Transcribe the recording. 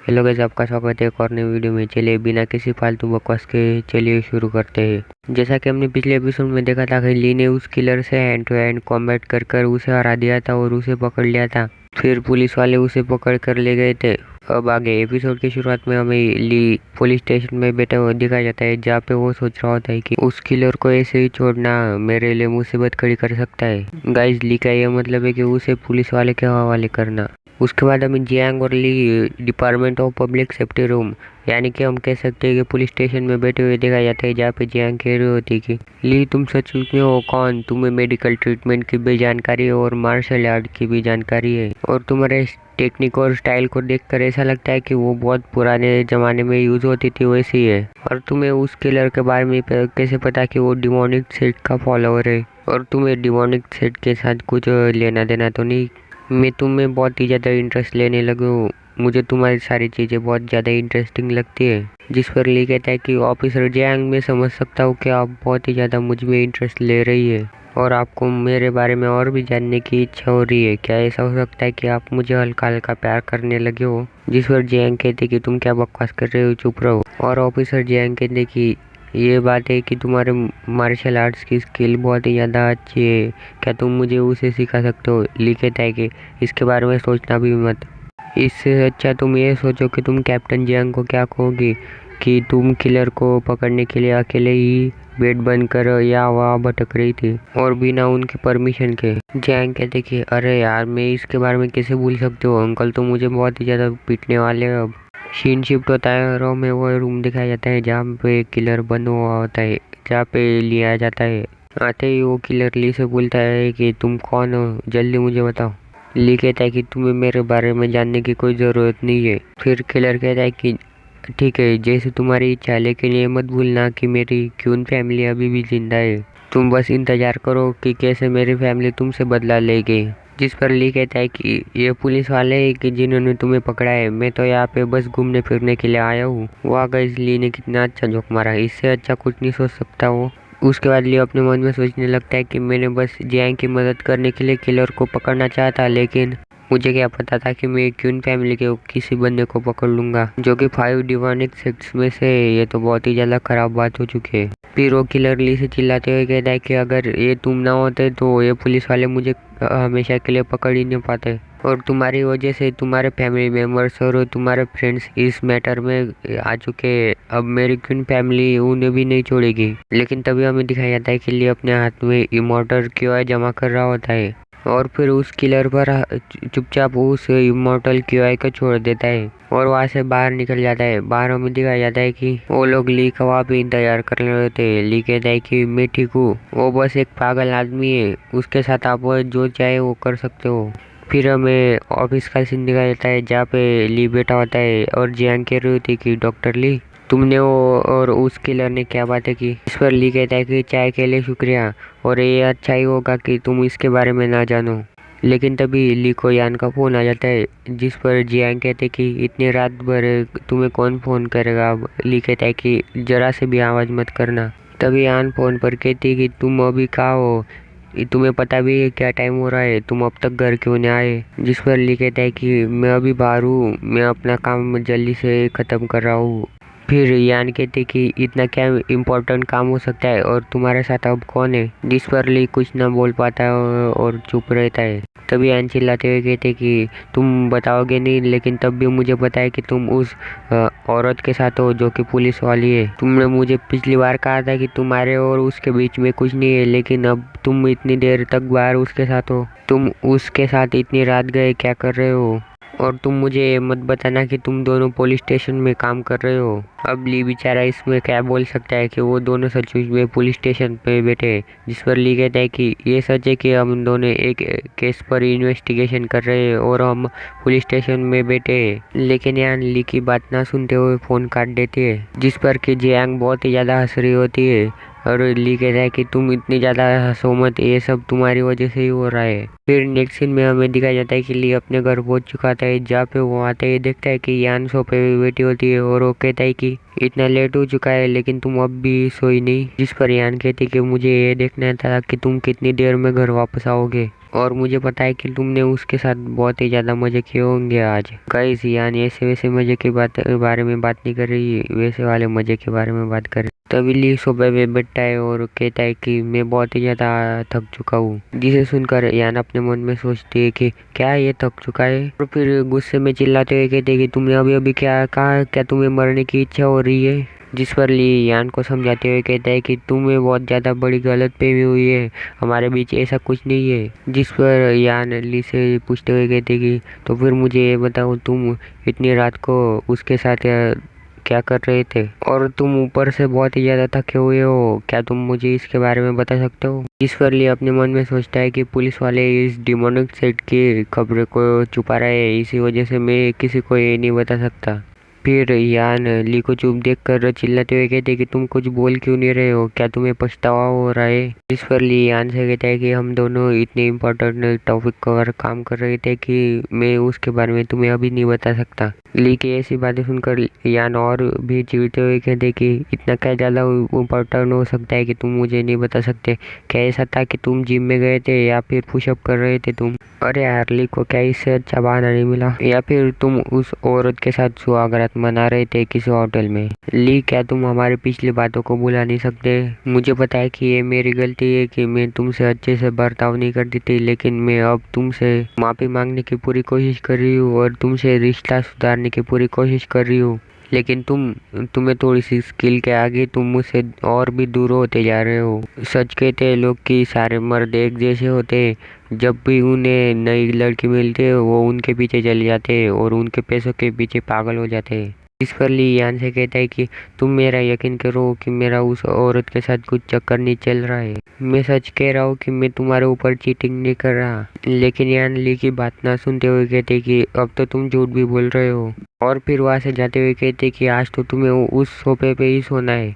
Hello guys, आपका स्वागत है एक और नई वीडियो में। चलिए बिना किसी फालतू बकवास के चलिए शुरू करते हैं। जैसा कि हमने पिछले एपिसोड में देखा था कि ली ने उस किलर से हैंड टू हैंड कॉम्बैट कर कर उसे हरा दिया था और उसे पकड़ लिया था। फिर पुलिस वाले उसे पकड़ कर ले गए थे। अब आगे एपिसोड की शुरुआत में हमें ली पुलिस स्टेशन में बैठा हुआ दिखाया जाता है, जहाँ पे वो सोच रहा होता है कि उस किलर को ऐसे ही छोड़ना मेरे लिए मुसीबत खड़ी कर सकता है। गाइस, ली का ये मतलब है कि उसे पुलिस वाले के हवाले करना। उसके बाद हमें जियांग और Li department of public safety room यानी कि हम कह सकते हैं कि पुलिस स्टेशन में बैठे हुए देखा जाता है, जहाँ पे जियांग कह रही होती है कि ली तुम सचमुच में हो कौन, तुम्हें मेडिकल ट्रीटमेंट की भी जानकारी है और मार्शल आर्ट की भी जानकारी है, और तुम्हारे टेक्निक और स्टाइल को देखकर ऐसा लगता है कि वो बहुत पुराने जमाने में यूज होती थी वैसी है। और तुम्हें उस किलर के बारे में कैसे पता कि वो डिमोनिक सेट का फॉलोअर है, और तुम्हें डिमोनिक सेट के साथ कुछ लेना देना तो नहीं। मैं तुम्हें बहुत ही ज़्यादा इंटरेस्ट लेने लगा हूँ, मुझे तुम्हारी सारी चीज़ें बहुत ज़्यादा इंटरेस्टिंग लगती है। जिस पर ली कहता है कि ऑफिसर जियांग, मैं समझ सकता हूँ कि आप बहुत ही ज़्यादा मुझ में इंटरेस्ट ले रही है और आपको मेरे बारे में और भी जानने की इच्छा हो रही है। क्या ऐसा हो सकता है कि आप मुझे हल्का हल्का प्यार करने लगे हो? जिस पर जियांग कहते कि तुम क्या बकवास कर रहे हो, चुप रहो। और ऑफिसर जियांग कहते कि ये बात है कि तुम्हारे मार्शल आर्ट्स की स्किल बहुत ही ज़्यादा अच्छी है, क्या तुम मुझे उसे सिखा सकते हो? ली कहता है कि इसके बारे में सोचना भी मत, इससे अच्छा तुम ये सोचो कि तुम कैप्टन जियांग को क्या कहोगी कि तुम किलर को पकड़ने के लिए अकेले ही बेड बंद कर या वहाँ भटक रही थी और बिना उनके परमिशन के। जियांग कहते कि अरे यार, मैं इसके बारे में कैसे भूल सकती हूँ, अंकल तो मुझे बहुत ही ज़्यादा पीटने वाले हैं। अब सीन शिफ्ट होता है, रो में वो रूम दिखाया जाता है जहाँ पे किलर बंद हुआ होता है, जहाँ पे लिया जाता है। आते ही वो किलर ली से बोलता है कि तुम कौन हो, जल्दी मुझे बताओ। ली कहता है कि तुम्हें मेरे बारे में जानने की कोई ज़रूरत नहीं है। फिर किलर कहता है कि ठीक है, जैसे तुम्हारी इच्छा, लेकिन ये मत भूलना कि मेरी क्यून फैमिली अभी भी जिंदा है। तुम बस इंतजार करो कि कैसे मेरी फैमिली तुमसे बदला लेगी। जिस पर ली कहता है कि ये पुलिस वाले हैं कि जिन्होंने तुम्हें पकड़ा है, मैं तो यहाँ पे बस घूमने फिरने के लिए आया हूँ। वाह गाइस, ली ने कितना अच्छा जोक मारा, इससे अच्छा कुछ नहीं सोच सकता वो। उसके बाद लियो अपने मन में सोचने लगता है कि मैंने बस जियांग की मदद करने के लिए किलर को पकड़ना चाहता, लेकिन मुझे क्या पता था कि मैं क्यून फैमिली के किसी बंदे को पकड़ लूंगा जो कि 5 डिमोनिक सेक्ट्स में से है। ये तो बहुत ही ज़्यादा खराब बात हो चुकी है। फिर वो किलर ली से चिल्लाते हुए कहता है कि अगर ये तुम ना होते तो ये पुलिस वाले मुझे हमेशा के लिए पकड़ ही नहीं पाते, और तुम्हारी वजह से तुम्हारे फैमिली मेम्बर्स और तुम्हारे फ्रेंड्स इस मैटर में आ चुके हैं। अब मेरी क्वीन फैमिली उन्हें भी नहीं छोड़ेगी। लेकिन तभी हमें दिखाया जाता है कि लिए अपने हाथ में इमोर्टल क्यूआई जमा कर रहा होता है और फिर उस किलर पर चुपचाप उस इमोर्टल क्यूआई को छोड़ देता है और वहाँ से बाहर निकल जाता है। बाहर हमें दिखाया जाता है कि वो लोग ली का वहाँ पे इंतजार कर रहे होते हैं। ली कहता है कि मैं ठीक हूँ, वो बस एक पागल आदमी है, उसके साथ आप जो चाहे वो कर सकते हो। फिर हमें ऑफिस का सीन दिखाया जाता है जहाँ पे ली बैठा होता है और जियांग कह रही होती है कि डॉक्टर ली, तुमने वो और उस किलर ने क्या बातें की? इस पर ली कहता है कि चाय के लिए शुक्रिया, और ये अच्छा ही होगा कि तुम इसके बारे में ना जानो। लेकिन तभी ली को यान का फ़ोन आ जाता है, जिस पर जियांग कहते कि इतनी रात भर तुम्हें कौन फ़ोन करेगा? अब ली कहता है कि ज़रा से भी आवाज़ मत करना। तभी यान फ़ोन पर कहती कि तुम अभी कहाँ हो, तुम्हें पता भी है क्या टाइम हो रहा है, तुम अब तक घर क्यों नहीं आए? जिस पर ली कहता है कि मैं अभी बाहर हूँ, मैं अपना काम जल्दी से ख़त्म कर रहा हूँ। फिर यान कहते कि इतना क्या इम्पोर्टेंट काम हो सकता है और तुम्हारे साथ अब कौन है? जिस पर ली कुछ ना बोल पाता है और चुप रहता है। तभी यान चिल्लाते हुए कहते कि तुम बताओगे नहीं, लेकिन तब भी मुझे पता है कि तुम उस औरत के साथ हो जो कि पुलिस वाली है। तुमने मुझे पिछली बार कहा था कि तुम्हारे और उसके बीच में कुछ नहीं है, लेकिन अब तुम इतनी देर तक बाहर उसके साथ हो। तुम उसके साथ इतनी रात गए क्या कर रहे हो? और तुम मुझे मत बताना कि तुम दोनों पुलिस स्टेशन में काम कर रहे हो। अब ली बेचारा इसमें क्या बोल सकता है कि वो दोनों सचमुच में पुलिस स्टेशन पे बैठे हैं। जिस पर ली कहता है कि ये सच है कि हम दोनों एक केस पर इन्वेस्टिगेशन कर रहे हैं और हम पुलिस स्टेशन में बैठे हैं। लेकिन यहाँ ली की बात ना सुनते हुए फ़ोन काट देती है, जिस पर कि जियांग बहुत ही ज़्यादा हंस रही होती है और ली कहता है कि तुम इतनी ज़्यादा हंसो मत, ये सब तुम्हारी वजह से ही हो रहा है। फिर नेक्स्ट सीन में हमें दिखाया जाता है कि ली अपने घर पहुंच चुका था, जहाँ पे वो आता है देखता है कि यान सोफे पे बैठी होती है और वो कहता है कि इतना लेट हो चुका है लेकिन तुम अब भी सोई नहीं। जिस पर यान कहती कि मुझे ये देखना था कि तुम कितनी देर में घर वापस आओगे, और मुझे पता है कि तुमने उसके साथ बहुत ही ज़्यादा मज़े किए होंगे आज। गाइस यान ऐसे वैसे मज़े की बारे में बात नहीं कर रही, वैसे वाले मज़े के बारे में बात कर रही। तभी ली सुबह में बैठता है और कहता है कि मैं बहुत ही ज़्यादा थक चुका हूँ। जिसे सुनकर यान अपने मन में सोचती है कि क्या ये थक चुका है, और फिर गुस्से में चिल्लाते हुए कहते हैं कि तुमने अभी अभी क्या कहा, क्या तुम्हें मरने की इच्छा हो रही है। जिस पर ली यान को समझाते हुए कहता है कि तुम्हें बहुत ज़्यादा बड़ी गलतफहमी हुई है, हमारे बीच ऐसा कुछ नहीं है। जिस पर यान ली से पूछते हुए कहते कि तो फिर मुझे ये बताओ, तुम इतनी रात को उसके साथ क्या कर रहे थे, और तुम ऊपर से बहुत ही ज़्यादा थके हुए हो, क्या तुम मुझे इसके बारे में बता सकते हो। जिस पर ली अपने मन में सोचता है कि पुलिस वाले इस डिमोनिक सेट की खबरों को छुपा रहे हैं, इसी वजह से मैं किसी को ये नहीं बता सकता। फिर यान ली को चुप देखकर चिल्लाते हुए कहते कि तुम कुछ बोल क्यों नहीं रहे हो, क्या तुम्हें पछतावा हो रहा है। इस पर ली यान से कहता है कि हम दोनों इतने इम्पोर्टेंट टॉपिक पर काम कर रहे थे कि मैं उसके बारे में तुम्हें अभी नहीं बता सकता। ली की ऐसी बातें सुनकर यान और भी चिढ़ते हुए कहते कि इतना क्या ज़्यादा इम्पोर्टेंट हो सकता है कि तुम मुझे नहीं बता सकते। क्या ऐसा था कि तुम जिम में गए थे या फिर पुशअप कर रहे थे तुम। अरे यार ली को क्या इससे अच्छा बहाना नहीं मिला, या फिर तुम उस औरत के साथ सुहागरात मना रहे थे किसी होटल में। ली क्या तुम हमारी पिछली बातों को भुला नहीं सकते। मुझे पता है कि ये मेरी गलती है कि मैं तुमसे अच्छे से बर्ताव नहीं करती थी, लेकिन मैं अब तुमसे माफ़ी मांगने की पूरी कोशिश कर रही हूँ और तुमसे रिश्ता सुधारने की पूरी कोशिश कर रही हूँ। लेकिन तुम्हें थोड़ी सी स्किल के आगे तुम मुझसे और भी दूर होते जा रहे हो। सच कहते हैं लोग कि सारे मर्द एक जैसे होते हैं, जब भी उन्हें नई लड़की मिलती है वो उनके पीछे चले जाते हैं और उनके पैसों के पीछे पागल हो जाते हैं। इस पर ली यान से कहता है कि तुम मेरा यकीन करो कि मेरा उस औरत के साथ कुछ चक्कर नहीं चल रहा है। मैं सच कह रहा हूँ कि मैं तुम्हारे ऊपर चीटिंग नहीं कर रहा। लेकिन यान ली की बात ना सुनते हुए कहते कि अब तो तुम झूठ भी बोल रहे हो। और फिर वहां से जाते हुए कहते कि आज तो तुम्हें उस सोफे पे ही सोना है।